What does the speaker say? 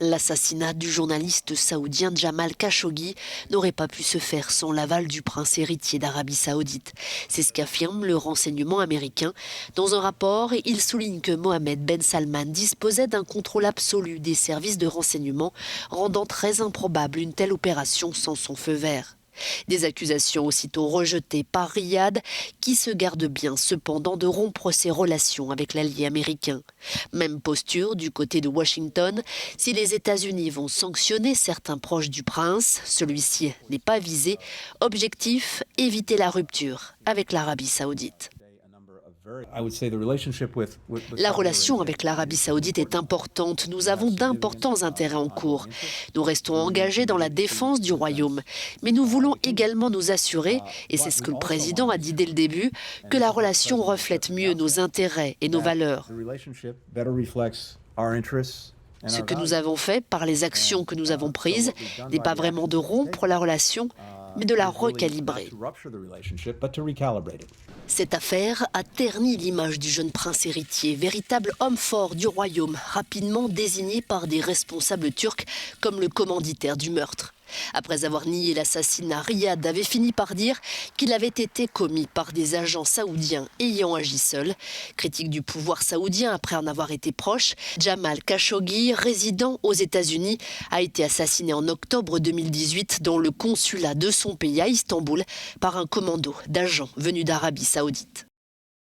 L'assassinat du journaliste saoudien Jamal Khashoggi n'aurait pas pu se faire sans l'aval du prince héritier d'Arabie saoudite. C'est ce qu'affirme le renseignement américain. Dans un rapport, il souligne que Mohammed Ben Salman disposait d'un contrôle absolu des services de renseignement, rendant très improbable une telle opération sans son feu vert. Des accusations aussitôt rejetées par Riyad, qui se garde bien cependant de rompre ses relations avec l'allié américain. Même posture du côté de Washington. Si les États-Unis vont sanctionner certains proches du prince, celui-ci n'est pas visé. Objectif, éviter la rupture avec l'Arabie saoudite. La relation avec l'Arabie saoudite est importante. Nous avons d'importants intérêts en cours. Nous restons engagés dans la défense du royaume. Mais nous voulons également nous assurer, et c'est ce que le président a dit dès le début, que la relation reflète mieux nos intérêts et nos valeurs. Ce que nous avons fait par les actions que nous avons prises n'est pas vraiment de rompre la relation, mais de la recalibrer. Cette affaire a terni l'image du jeune prince héritier, véritable homme fort du royaume, rapidement désigné par des responsables turcs comme le commanditaire du meurtre. Après avoir nié l'assassinat, Riyad avait fini par dire qu'il avait été commis par des agents saoudiens ayant agi seuls. Critique du pouvoir saoudien après en avoir été proche, Jamal Khashoggi, résident aux États-Unis, a été assassiné en octobre 2018 dans le consulat de son pays à Istanbul par un commando d'agents venus d'Arabie saoudite.